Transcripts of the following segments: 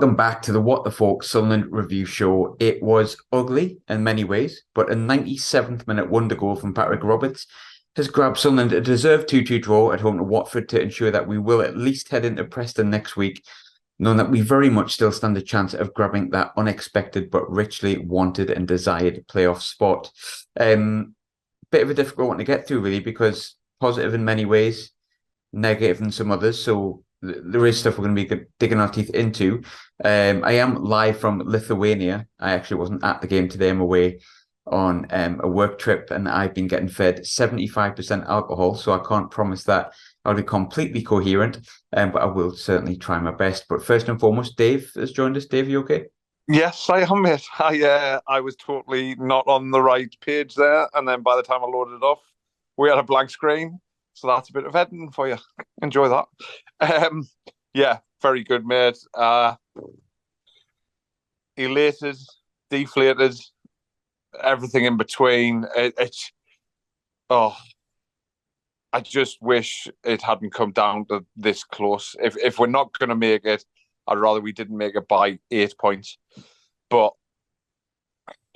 Welcome back to the What the Falk Sunderland review show. It was ugly in many ways, but a 97th minute wonder goal from Patrick Roberts has grabbed Sunderland a deserved 2-2 draw at home to Watford to ensure that we will at least head into Preston next week, knowing that we very much still stand a chance of grabbing that unexpected but richly wanted and desired playoff spot. Bit of a difficult one to get through, really, because positive in many ways, negative in some others. So there is stuff we're going to be digging our teeth into. I am live from Lithuania. I actually wasn't at the game today. I'm away on a work trip, and I've been getting fed 75% alcohol, so I can't promise that I'll be completely coherent, but I will certainly try my best. But first and foremost, Dave has joined us. Dave, you okay? Yes, I am, mate. I was totally not on the right page there, and then by the time I loaded it off, we had a blank screen. So that's a bit of editing for you. Enjoy that. Yeah, very good, mate. Elated, deflated, everything in between. Oh, I just wish it hadn't come down to this close. If we're not going to make it, I'd rather we didn't make it by 8 points. But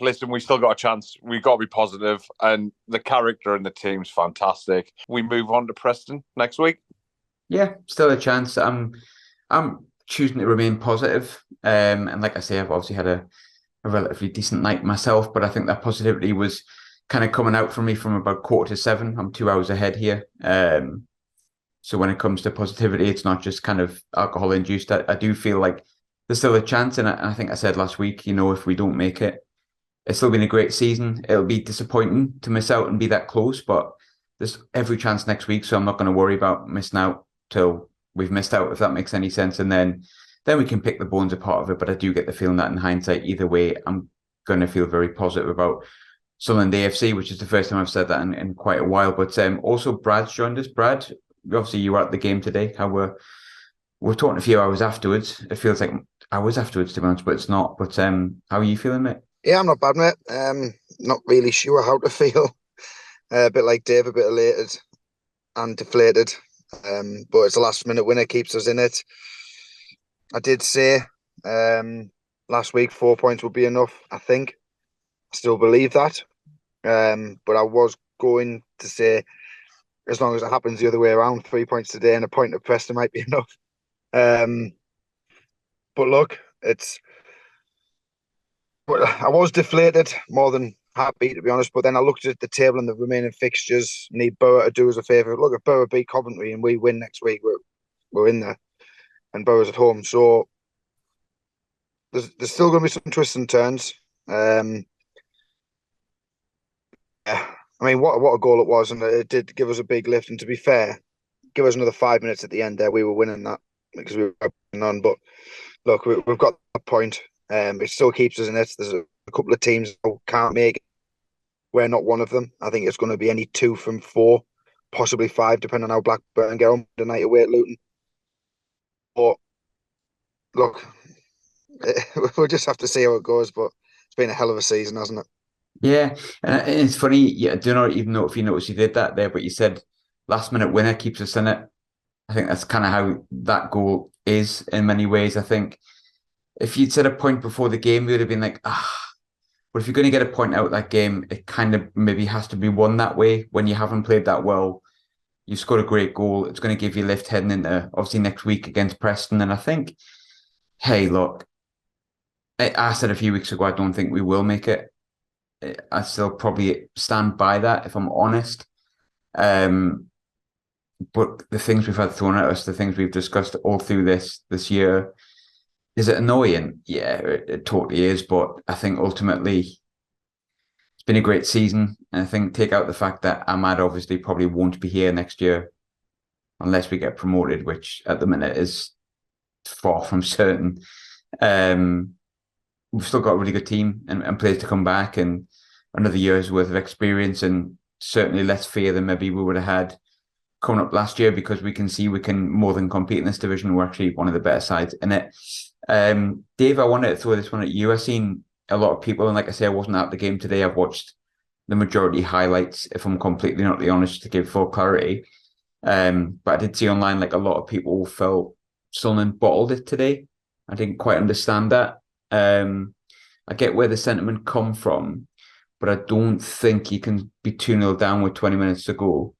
listen, we still got a chance. We've got to be positive, and the character in the team's fantastic. We move on to Preston next week. Yeah, still a chance. I'm choosing to remain positive. And like I say, I've obviously had a relatively decent night myself, but I think that positivity was kind of coming out for me from about 6:45. I'm 2 hours ahead here. So when it comes to positivity, it's not just kind of alcohol induced. I do feel like there's still a chance. And I think I said last week, if we don't make it, it's still been a great season. It'll be disappointing to miss out and be that close, but there's every chance next week. So I'm not going to worry about missing out till we've missed out, if that makes any sense. And then we can pick the bones apart of it. But I do get the feeling that in hindsight, either way, I'm going to feel very positive about Sunderland AFC, which is the first time I've said that in quite a while. But also Brad's joined us. Brad, obviously you were at the game today. How we're talking a few hours afterwards. It feels like hours afterwards, to be honest, but it's not. But how are you feeling, mate? Yeah, I'm not bad, mate. Not really sure how to feel. A bit like Dave, a bit elated and deflated. But it's a last minute winner, keeps us in it. I did say last week 4 points would be enough. I think I still believe that. But I was going to say, as long as it happens the other way around, 3 points today and a point at Preston might be enough. But look, I was deflated more than happy, to be honest. But then I looked at the table and the remaining fixtures. Need Borough to do us a favour. Look, if Borough beat Coventry and we win next week, we're in there, and Borough's at home. So there's still going to be some twists and turns. Yeah, I mean, what a goal it was, and it did give us a big lift. And to be fair, give us another 5 minutes at the end there, we were winning that because we were on. But look, we've got a point. It still keeps us in it. There's a couple of teams who can't make it. We're not one of them. I think it's going to be any 2 from 4, possibly 5, depending on how Blackburn get on tonight away at Luton. But look, we'll just have to see how it goes. But it's been a hell of a season, hasn't it? Yeah, and it's funny. Yeah, I do not even know if you noticed you did that there, but you said last minute winner keeps us in it. I think that's kind of how that goal is in many ways. I think if you'd said a point before the game, we would have been like, but if you're going to get a point out of that game, it kind of maybe has to be won that way. When you haven't played that well, you scored a great goal. It's going to give you a lift heading into obviously next week against Preston. And I think, hey, look, I said a few weeks ago, I don't think we will make it. I still probably stand by that, if I'm honest. But the things we've had thrown at us, the things we've discussed all through this year, is it annoying? Yeah, it totally is. But I think ultimately it's been a great season. And I think take out the fact that Ahmad obviously probably won't be here next year unless we get promoted, which at the minute is far from certain. We've still got a really good team and players to come back and another year's worth of experience and certainly less fear than maybe we would have had coming up last year, because we can see we can more than compete in this division. We're actually one of the better sides in it. Dave, I wanted to throw this one at you. I've seen a lot of people, and like I say, I wasn't at the game today. I've watched the majority highlights, if I'm completely not honest, to give full clarity. But I did see online like a lot of people felt Sunderland bottled it today. I didn't quite understand that. I get where the sentiment come from, but I don't think you can be 2-0 down with 20 minutes to go,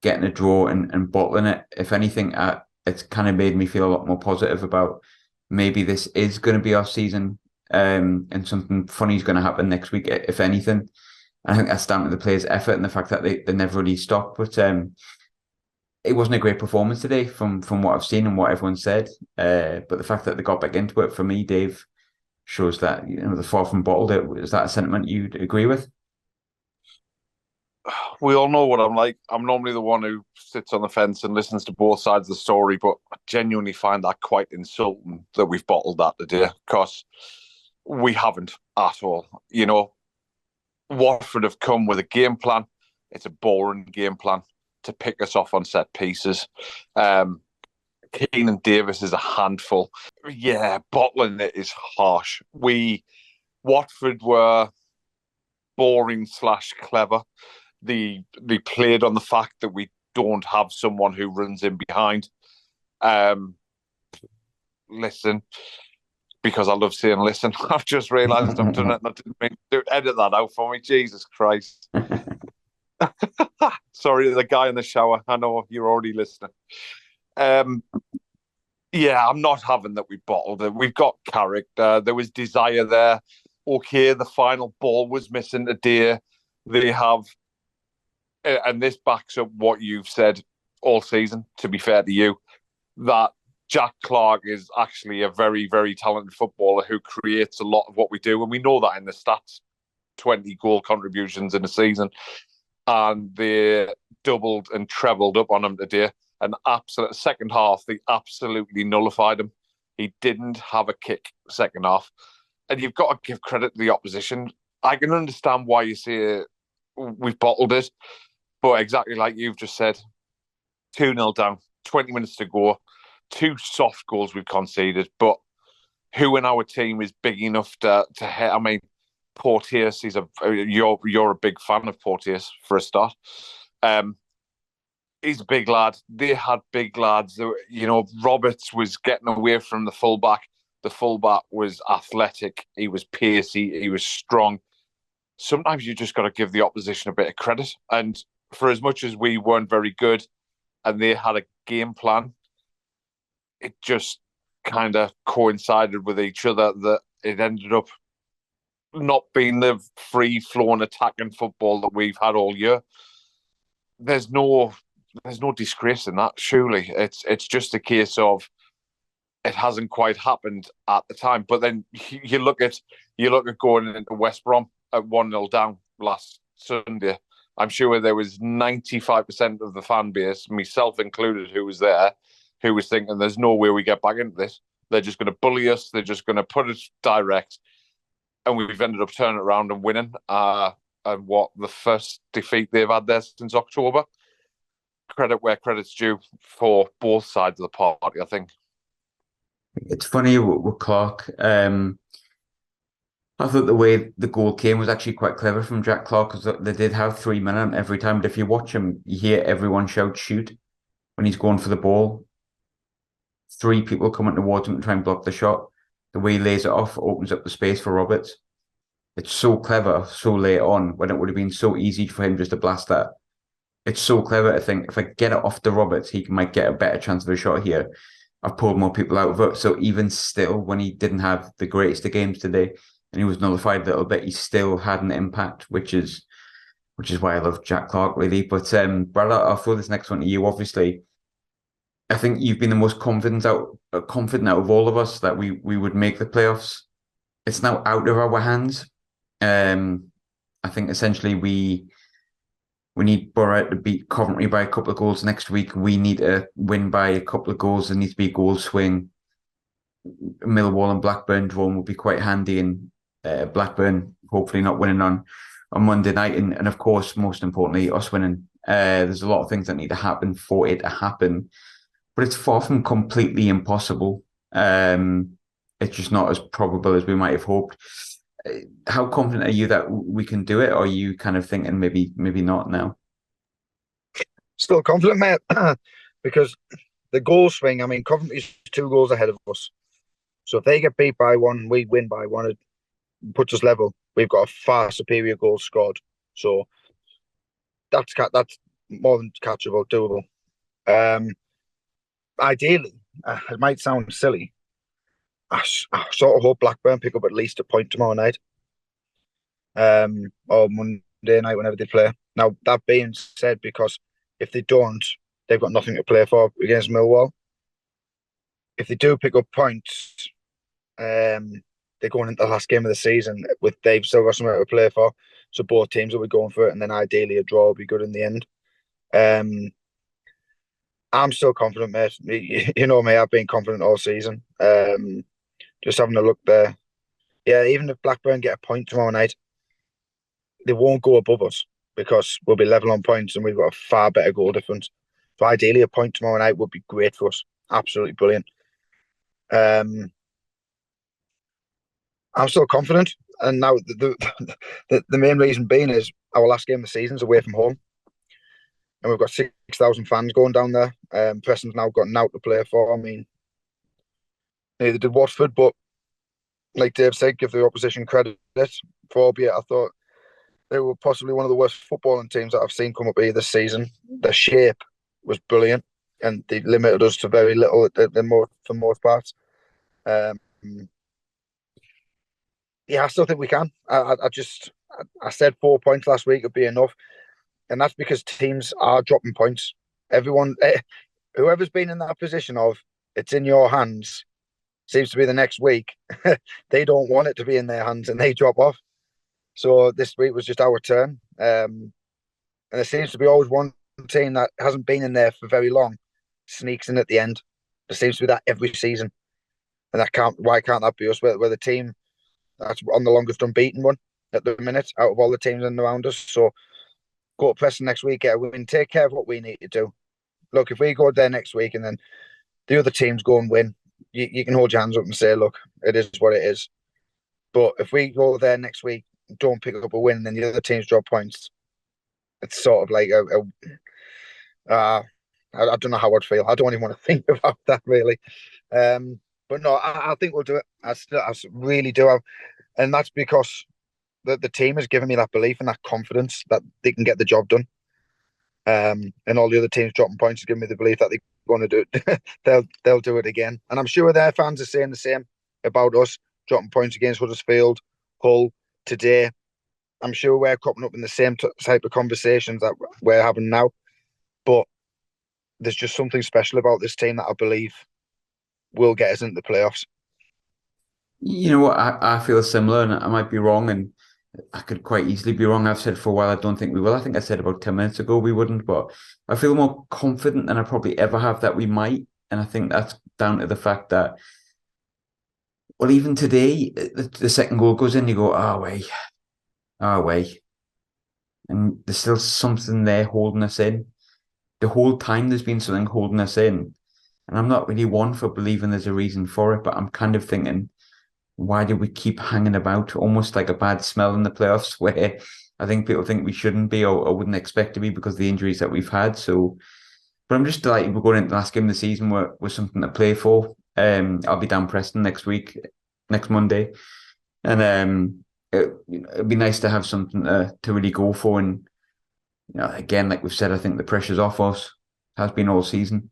getting a draw and bottling it. If anything, it's kind of made me feel a lot more positive about maybe this is going to be our season, and something funny is going to happen next week, if anything. I think that's down to the players' effort and the fact that they never really stopped. But it wasn't a great performance today from what I've seen and what everyone said. But the fact that they got back into it, for me, Dave, shows that they're far from bottled it. Is that a sentiment you'd agree with? We all know what I'm like. I'm normally the one who sits on the fence and listens to both sides of the story, but I genuinely find that quite insulting that we've bottled that today, because we haven't at all. Watford have come with a game plan. It's a boring game plan to pick us off on set pieces. Keenan Davis is a handful. Yeah, bottling it is harsh. Watford were boring/clever. They played on the fact that we don't have someone who runs in behind. Listen, because I love saying listen, I've just realised I've done it and I didn't mean to edit that out for me. Jesus Christ. Sorry, the guy in the shower. I know you're already listening. Yeah, I'm not having that we bottled it. We've got character. There was desire there. Okay, the final ball was missing today. They have, and this backs up what you've said all season, to be fair to you, that Jack Clark is actually a very, very talented footballer who creates a lot of what we do. And we know that in the stats, 20 goal contributions in a season. And they doubled and trebled up on him today. An absolute second half, they absolutely nullified him. He didn't have a kick second half. And you've got to give credit to the opposition. I can understand why you say we've bottled it, but exactly like you've just said, 2-0 down, 20 minutes to go, 2 soft goals we've conceded, but who in our team is big enough to hit? I mean, Porteous, you're a big fan of Porteous for a start. He's a big lad. They had big lads. Roberts was getting away from the fullback. The fullback was athletic. He was pacey. He was strong. Sometimes you just got to give the opposition a bit of credit. And for as much as we weren't very good and they had a game plan, it just kind of coincided with each other that it ended up not being the free-flowing attacking football that we've had all year. There's no disgrace in that, surely. It's just a case of it hasn't quite happened at the time. But then you look at going into West Brom at 1-0 down last Sunday. I'm sure there was 95% of the fan base, myself included, who was there, who was thinking there's no way we get back into this. They're just going to bully us. They're just going to put us direct. And we've ended up turning it around and winning. And the first defeat they've had there since October. Credit where credit's due for both sides of the party, I think. It's funny with Clark. I thought the way the goal came was actually quite clever from Jack Clark, because they did have 3 men on every time. But if you watch him, you hear everyone shout shoot when he's going for the ball. 3 people coming towards him to try and block the shot. The way he lays it off opens up the space for Roberts. It's so clever, so late on, when it would have been so easy for him just to blast that. It's so clever to think, if I get it off to Roberts, he might get a better chance of a shot here. I've pulled more people out of it. So even still, when he didn't have the greatest of games today, and he was nullified a little bit, he still had an impact, which is why I love Jack Clark, really. But Brad, I'll throw this next one to you. Obviously, I think you've been the most confident out of all of us that we would make the playoffs. It's now out of our hands. I think essentially we need Borough to beat Coventry by a couple of goals next week. We need to win by a couple of goals. There needs to be a goal swing. Millwall and Blackburn drawn would be quite handy, and Blackburn hopefully not winning on Monday night. And of course, most importantly, us winning. There's a lot of things that need to happen for it to happen, but it's far from completely impossible. It's just not as probable as we might have hoped. How confident are you that we can do it? Or are you kind of thinking maybe not now? Still confident, mate, because the goal swing, I mean, Coventry's 2 goals ahead of us. So if they get beat by one, we win by one, it puts us level. We've got a far superior goal scored. So that's more than catchable, doable. Ideally, it might sound silly. I sort of hope Blackburn pick up at least a point tomorrow night, or Monday night whenever they play. Now that being said, because if they don't, they've got nothing to play for against Millwall. If they do pick up points, they're going into the last game of the season with they've still got something to play for. So both teams will be going for it, and then ideally a draw will be good in the end. I'm still confident, mate. You know me, I've been confident all season. Just having a look there. Yeah, even if Blackburn get a point tomorrow night, they won't go above us because we'll be level on points and we've got a far better goal difference. So ideally, a point tomorrow night would be great for us. Absolutely brilliant. I'm still confident, and now the main reason being is our last game of the season's away from home, and we've got 6,000 fans going down there. Preston's now got an out to play for. I mean, neither did Watford, but like Dave said, give the opposition credit for albeit I thought they were possibly one of the worst footballing teams that I've seen come up here this season. The shape was brilliant, and they limited us to very little for most parts. Um, yeah, I still think we can. I said 4 points last week would be enough, and that's because teams are dropping points. Everyone, whoever's been in that position of it's in your hands, seems to be the next week. They don't want it to be in their hands, and they drop off. So this week was just our turn, and there seems to be always one team that hasn't been in there for very long sneaks in at the end. There seems to be that every season, and that can't. Why can't that be us? We're the team that's on the longest unbeaten one at the minute out of all the teams in around us. So go to Preston next week, get a win, take care of what we need to do. Look, if we go there next week and then the other teams go and win, you can hold your hands up and say, look, it is what it is. But if we go there next week, don't pick up a win, and then the other teams drop points, it's sort of like I don't know how I'd feel. I don't even want to think about that really. But no, I think we'll do it. I really do. And that's because the team has given me that belief and that confidence that they can get the job done. And all the other teams dropping points has given me the belief that they're going to do it. they'll do it again. And I'm sure their fans are saying the same about us dropping points against Huddersfield, Hull today. I'm sure we're cropping up in the same type of conversations that we're having now. But there's just something special about this team that I believe will get us into the playoffs. You know what? I feel similar, and I might be wrong, and I could quite easily be wrong. I've said for a while I don't think we will. I think I said about 10 minutes ago we wouldn't, but I feel more confident than I probably ever have that we might. And I think that's down to the fact that, well, even today, the second goal goes in, you go, oh, wait, oh, wait. And there's still something there holding us in. The whole time there's been something holding us in. And I'm not really one for believing there's a reason for it, but I'm kind of thinking, why do we keep hanging about almost like a bad smell in the playoffs where I think people think we shouldn't be or wouldn't expect to be because of the injuries that we've had. So, but I'm just delighted we're going into the last game of the season with something to play for. I'll be down Preston next week, next Monday. And it'd be nice to have something to really go for. And, again, like we've said, I think the pressure's off us, has been all season.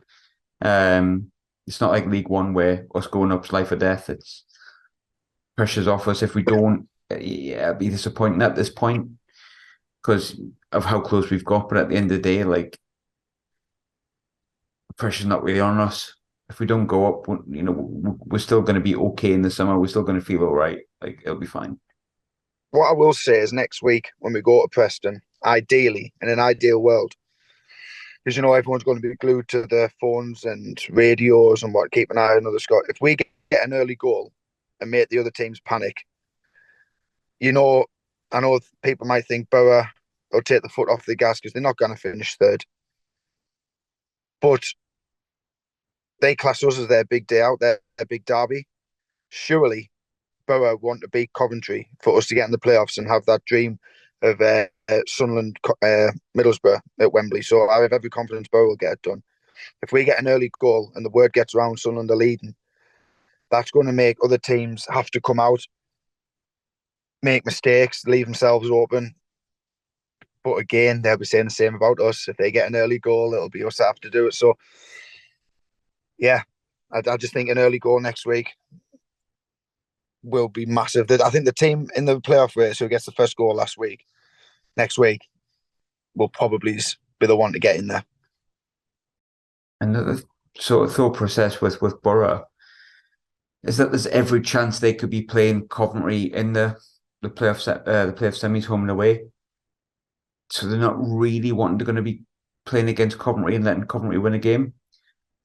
It's not like League One where us going up's life or death. It's pressure's off us. If we don't, it'd be disappointing at this point because of how close we've got. But at the end of the day, like, pressure's not really on us. If we don't go up, we're still going to be okay in the summer. We're still going to feel all right. Like, it'll be fine. What I will say is next week when we go to Preston, ideally, in an ideal world, because everyone's going to be glued to their phones and radios and keep an eye on the score. If we get an early goal and make the other teams panic, I know people might think Borough will take the foot off the gas because they're not going to finish third. But they class us as their big day out, their big derby. Surely Borough want to beat Coventry for us to get in the playoffs and have that dream of Sunderland, Middlesbrough at Wembley. So I have every confidence Borough will get it done. If we get an early goal and the word gets around Sunderland are leading, That's going to make other teams have to come out, make mistakes, leave themselves open. But again, they'll be saying the same about us. If they get an early goal, it'll be us that have to do it. So, yeah, I just think an early goal next week will be massive. I think the team in the playoff race who gets the first goal next week, will probably be the one to get in there. And the sort of thought process with Borough is that there's every chance they could be playing Coventry in the playoff semis home and away. So they're not really going to be playing against Coventry and letting Coventry win a game.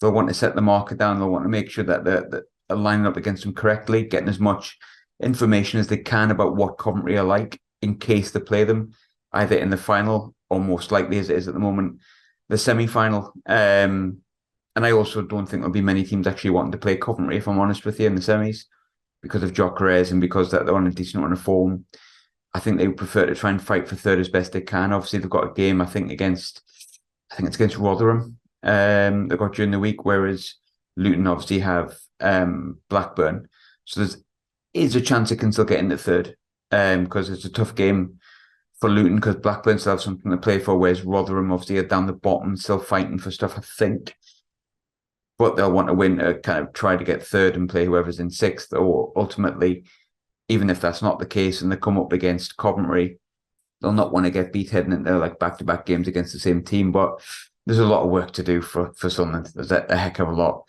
They'll want to set the marker down. They'll want to make sure that they're lining up against them correctly, getting as much information as they can about what Coventry are like in case they play them, either in the final or most likely as it is at the moment, the semi-final. And I also don't think there'll be many teams actually wanting to play Coventry, if I'm honest with you, in the semis, because of Gyökeres and because they're on a decent run of form. I think they would prefer to try and fight for third as best they can. Obviously, they've got a game, I think it's against Rotherham. They've got during the week, whereas Luton obviously have Blackburn. So is a chance it can still get into third, because it's a tough game for Luton because Blackburn still have something to play for, whereas Rotherham obviously are down the bottom, still fighting for stuff, I think. But they'll want to win to kind of try to get third and play whoever's in sixth, or ultimately, even if that's not the case and they come up against Coventry, they'll not want to get beat heading into like back-to-back games against the same team. But there's a lot of work to do for Sunderland. There's a heck of a lot.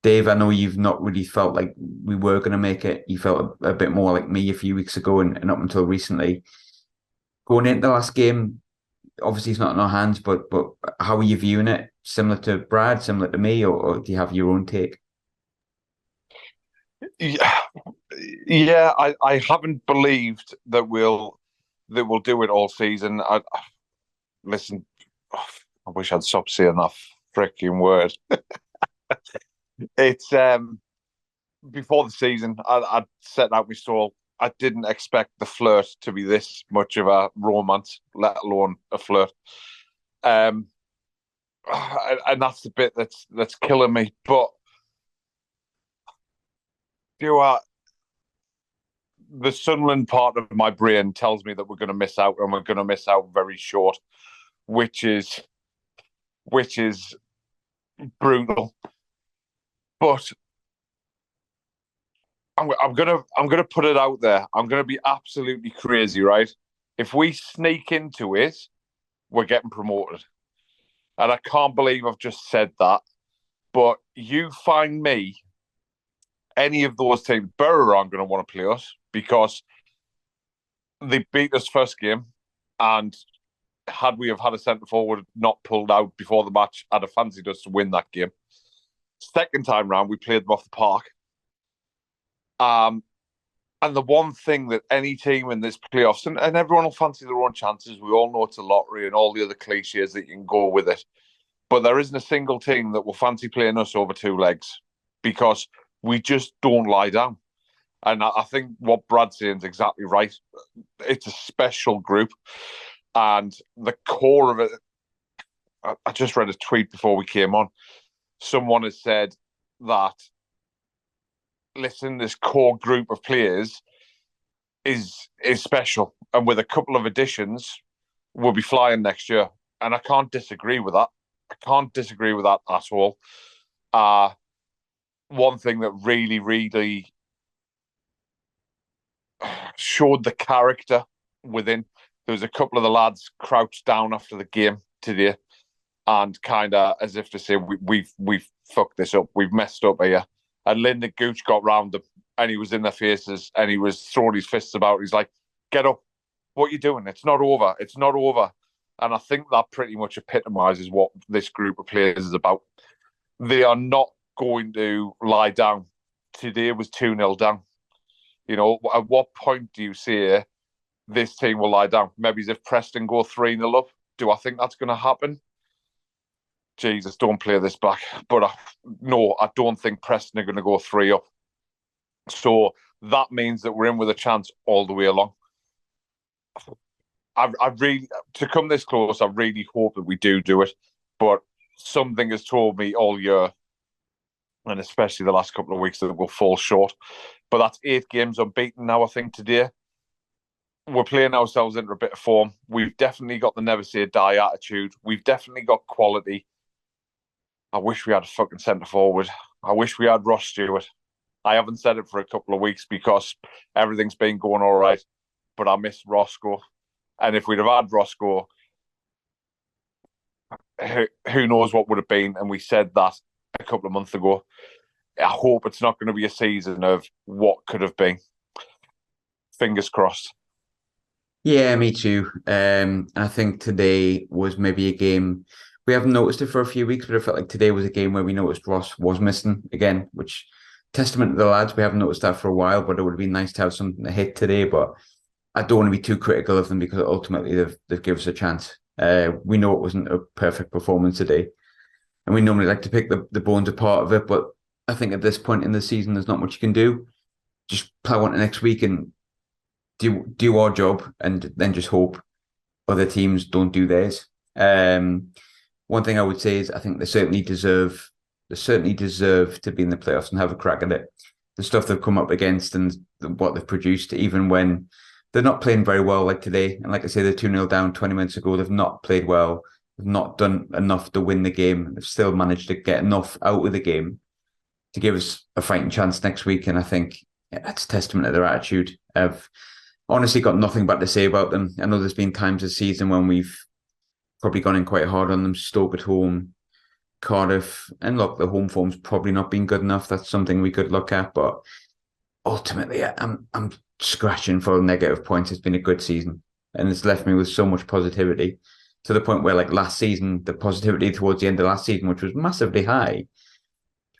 Dave, I know you've not really felt like we were going to make it. You felt a bit more like me a few weeks ago and up until recently. Going into the last game, obviously it's not in our hands, but how are you viewing it? Similar to Brad, similar to me, or do you have your own take? Yeah, I haven't believed that we'll do it all season. Listen, I wish I'd stop saying that freaking word. It's before the season, I'd set out my stall. I didn't expect the flirt to be this much of a romance, let alone a flirt. And that's the bit that's killing me. But the Sunderland part of my brain tells me that we're going to miss out, and we're going to miss out very short, which is brutal. But I'm gonna put it out there. I'm gonna be absolutely crazy, right? If we sneak into it, we're getting promoted, and I can't believe I've just said that. But you find me any of those teams, Borough aren't going to want to play us because they beat us first game, and had we have had a centre forward not pulled out before the match, I'd have fancied us to win that game. Second time round, we played them off the park. And the one thing that any team in this playoffs, and everyone will fancy their own chances, we all know it's a lottery and all the other cliches that you can go with it. But there isn't a single team that will fancy playing us over two legs because we just don't lie down. And I think what Brad's saying is exactly right. It's a special group. And the core of it, I just read a tweet before we came on. Someone has said that, listen, this core group of players is special. And with a couple of additions, we'll be flying next year. And I can't disagree with that. I can't disagree with that at all. One thing that really, really showed the character within, there was a couple of the lads crouched down after the game today and kind of as if to say, we've fucked this up. We've messed up here. And Lyndon Gooch got round them and he was in their faces and he was throwing his fists about. He's like, get up. What are you doing? It's not over. It's not over. And I think that pretty much epitomizes what this group of players is about. They are not going to lie down. Today was 2-0 down. You know, at what point do you say this team will lie down? Maybe if Preston go 3-0 up. Do I think that's going to happen? Jesus, don't play this back. But no, I don't think Preston are going to go 3 up. So that means that we're in with a chance all the way along. I really, to come this close, I really hope that we do it. But something has told me all year and especially the last couple of weeks that will fall short. But that's 8 games unbeaten now, I think, today. We're playing ourselves into a bit of form. We've definitely got the never say die attitude. We've definitely got quality. I wish we had a fucking centre forward. I wish we had Ross Stewart. I haven't said it for a couple of weeks because everything's been going all right, but I miss Roscoe. And if we'd have had Roscoe, who knows what would have been? And we said that a couple of months ago. I hope it's not going to be a season of what could have been. Fingers crossed. Yeah, me too. I think today was maybe a game we haven't noticed it for a few weeks, but I felt like today was a game where we noticed Ross was missing again, which testament to the lads. We haven't noticed that for a while, but it would have been nice to have something to hit today. But I don't want to be too critical of them because ultimately they've given us a chance. We know it wasn't a perfect performance today, and we normally like to pick the bones apart of it. But I think at this point in the season, there's not much you can do. Just plow on to next week and do our job, and then just hope other teams don't do theirs. One thing I would say is I think they certainly deserve to be in the playoffs and have a crack at it. The stuff they've come up against and what they've produced, even when they're not playing very well, like today. And like I say, they're 2-0 down 20 minutes ago. They've not played well. They've not done enough to win the game. They've still managed to get enough out of the game to give us a fighting chance next week. And I think that's a testament to their attitude. I've honestly got nothing bad to say about them. I know there's been times this season when we've probably gone in quite hard on them. Stoke at home, Cardiff, and look, the home form's probably not been good enough. That's something we could look at, but ultimately, I'm scratching for negative points. It's been a good season, and it's left me with so much positivity to the point where, like last season, the positivity towards the end of last season, which was massively high,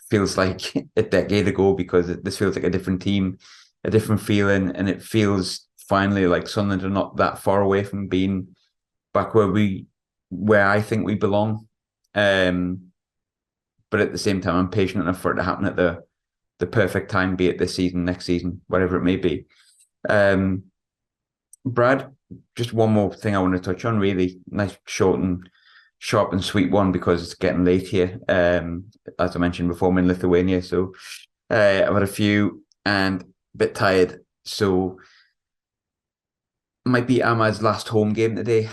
feels like a decade ago because this feels like a different team, a different feeling, and it feels finally like Sunderland are not that far away from being back where I think we belong. But at the same time, I'm patient enough for it to happen at the perfect time, be it this season, next season, whatever it may be. Brad, just one more thing I want to touch on, really. Nice, short and sharp and sweet one because it's getting late here. As I mentioned before, I'm in Lithuania, so I've had a few and a bit tired. So it might be Ahmad's last home game today.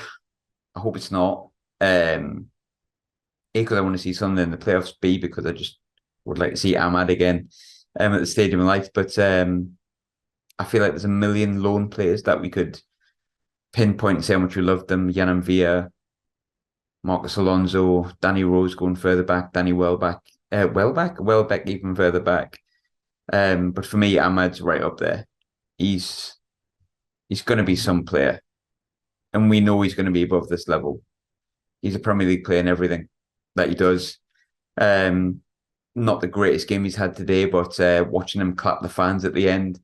I hope it's not. A, because I want to see something in the playoffs. B, because I just would like to see Ahmad again at the Stadium of Light. But I feel like there's a million loan players that we could pinpoint and say how much we love them. Yanam Villa, Marcus Alonso, Danny Rose going further back, Danny Welbeck even further back. But for me, Ahmad's right up there. He's going to be some player, and we know he's going to be above this level. He's a Premier League player in everything that he does. Not the greatest game he's had today, but watching him clap the fans at the end,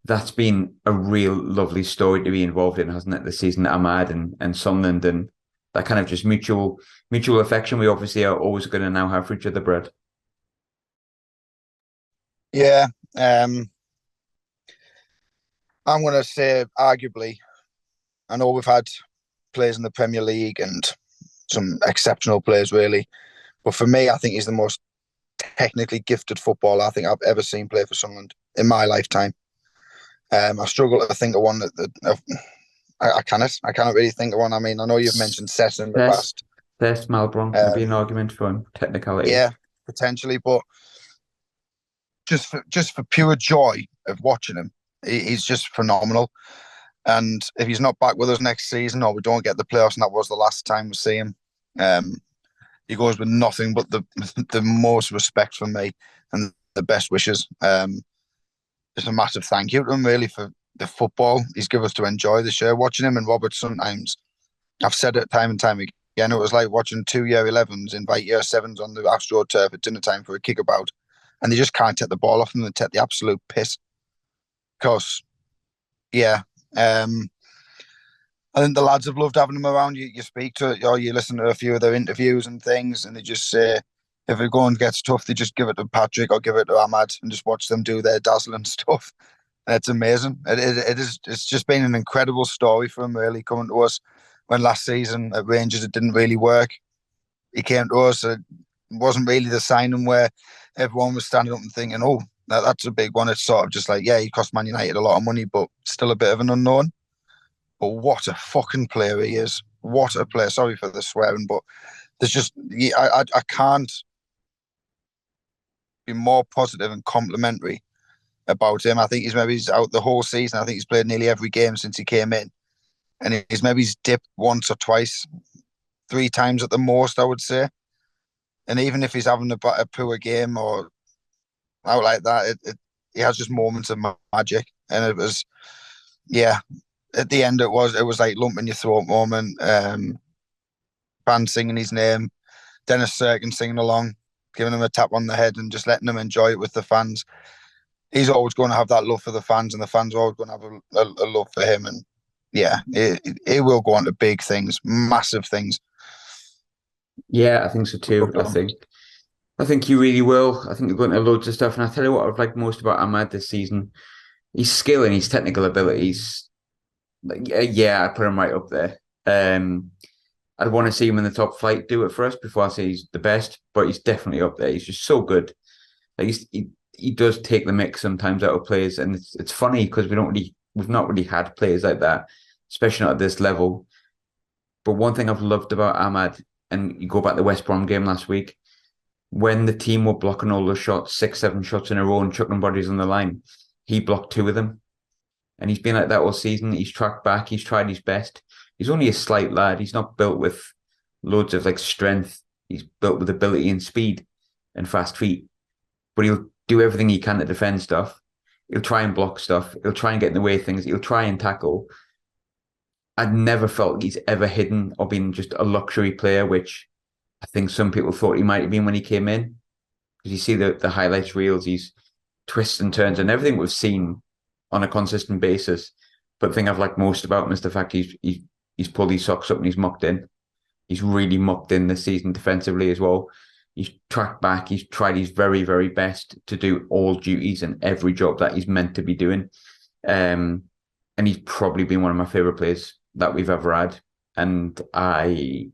that's been a real lovely story to be involved in, hasn't it? This season, Ahmad and Sunderland, and that kind of just mutual affection we obviously are always going to now have for each other, Brad. Yeah, I'm going to say arguably. I know we've had players in the Premier League and some exceptional players, really. But for me, I think he's the most technically gifted footballer I think I've ever seen play for Sunderland in my lifetime. I struggle to think of one I cannot really think of one. I mean, I know you've mentioned Sess in the past. Sess Malbron can be an argument for him, technicality. Yeah, potentially, but just for pure joy of watching him, he's just phenomenal. And if he's not back with us next season, or we don't get the playoffs, and that was the last time we see him, he goes with nothing but the most respect from me and the best wishes. Just a massive thank you to him, really, for the football he's given us to enjoy this year. Watching him and Robert sometimes, I've said it time and time again, it was like watching 2 year 11s invite year 7s on the AstroTurf at dinner time for a kickabout, and they just can't take the ball off them and take the absolute piss. Because, yeah, I think the lads have loved having him around. You speak to, or you listen to a few of their interviews and things, and they just say, if it going gets tough, they just give it to Patrick or give it to Ahmad and just watch them do their dazzling stuff. And it's amazing. It's just been an incredible story for him, really, coming to us when last season at Rangers it didn't really work. He came to us, wasn't really the signing where everyone was standing up and thinking, "Oh, that's a big one." It's sort of just like, yeah, he cost Man United a lot of money, but still a bit of an unknown. But what a fucking player he is! What a player! Sorry for the swearing, but there's just I can't be more positive and complimentary about him. I think he's out the whole season. I think he's played nearly every game since he came in, and he's dipped once or twice, 3 times at the most, I would say. And even if he's having a poor game or out like that, he has just moments of magic. And it was, yeah, at the end it was like lump in your throat moment. Fans singing his name, Dennis Serkin singing along, giving him a tap on the head and just letting him enjoy it with the fans. He's always going to have that love for the fans, and the fans are always going to have a love for him. And yeah, it will go on to big things, massive things. Yeah, I think so too. I think you really will. I think you're going to loads of stuff. And I tell you what I've liked most about Ahmad this season, his skill and his technical abilities. Like, yeah, I put him right up there. I'd want to see him in the top flight do it for us before I say he's the best, but he's definitely up there. He's just so good. Like he does take the mix sometimes out of players, and it's funny because we've not really had players like that, especially not at this level. But one thing I've loved about Ahmad, and you go back to the West Brom game last week, when the team were blocking all those shots, 6, 7 shots in a row and chucking bodies on the line, he blocked 2 of them. And he's been like that all season. He's tracked back. He's tried his best. He's only a slight lad. He's not built with loads of like strength. He's built with ability and speed and fast feet. But he'll do everything he can to defend stuff. He'll try and block stuff. He'll try and get in the way of things. He'll try and tackle. I'd never felt he's ever hidden or been just a luxury player, which I think some people thought he might have been when he came in. Because you see the highlights reels, he's twists and turns and everything we've seen on a consistent basis. But the thing I've liked most about him is the fact he's pulled his socks up and he's mucked in. He's really mucked in this season defensively as well. He's tracked back. He's tried his very, very best to do all duties and every job that he's meant to be doing. And he's probably been one of my favourite players that we've ever had. And I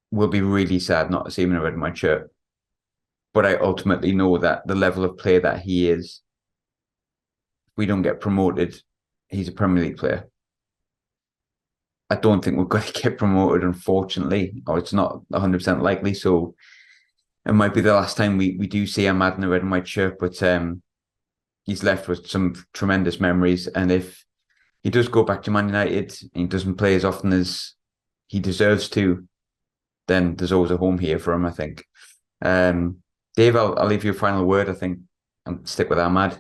will be really sad not to see him in a red and white shirt. But I ultimately know that the level of player that he is, if we don't get promoted, he's a Premier League player. I don't think we're going to get promoted, unfortunately, or it's not 100% likely. So it might be the last time we do see Ahmad in a red and white shirt, but he's left with some tremendous memories. And if he does go back to Man United and he doesn't play as often as he deserves to, then there's always a home here for him, I think. Dave, I'll leave you a final word, I think, and stick with Ahmad.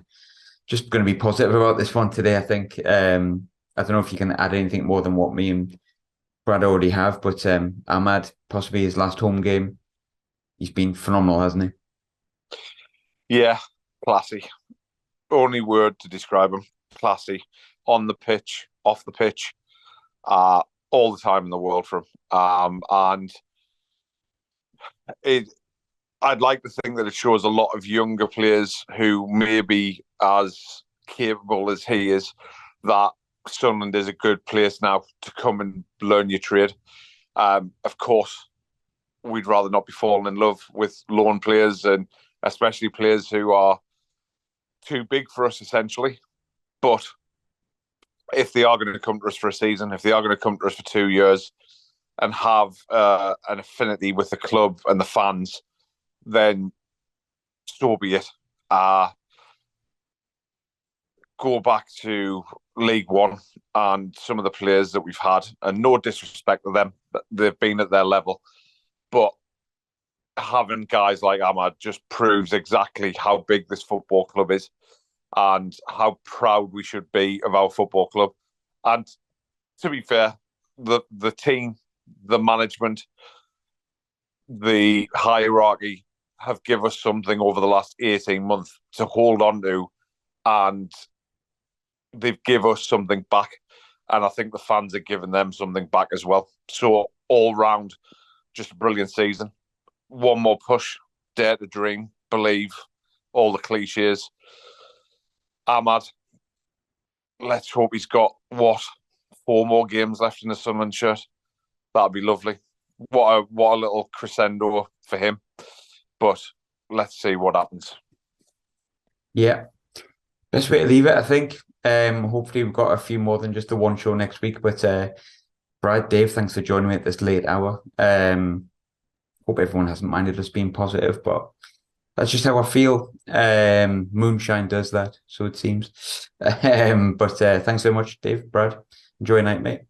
Just going to be positive about this one today, I think. I don't know if you can add anything more than what me and Brad already have, but Ahmad, possibly his last home game, he's been phenomenal, hasn't he? Yeah, classy. Only word to describe him. Classy. On the pitch, off the pitch, all the time in the world for him. And I'd like to think that it shows a lot of younger players who may be as capable as he is, that Sunderland is a good place now to come and learn your trade. Of course, we'd rather not be falling in love with loan players, and especially players who are too big for us, essentially. But if they are going to come to us for a season, if they are going to come to us for 2 years and have an affinity with the club and the fans, then so be it. Go back to League One and some of the players that we've had, and no disrespect to them, they've been at their level, but having guys like Ahmad just proves exactly how big this football club is and how proud we should be of our football club. And to be fair, the team, the management, the hierarchy have given us something over the last 18 months to hold on to, and they've given us something back. And I think the fans are giving them something back as well. So all round, just a brilliant season. One more push, dare to dream, believe, all the cliches. Ahmad, let's hope he's got, 4 more games left in the Sunderland shirt. That'd be lovely. What a little crescendo for him. but let's see what happens. Yeah. Best way to leave it, I think. Hopefully we've got a few more than just the one show next week. But Brad, Dave, thanks for joining me at this late hour. Hope everyone hasn't minded us being positive, but that's just how I feel. Moonshine does that, so it seems. But thanks so much, Dave, Brad. Enjoy your night, mate.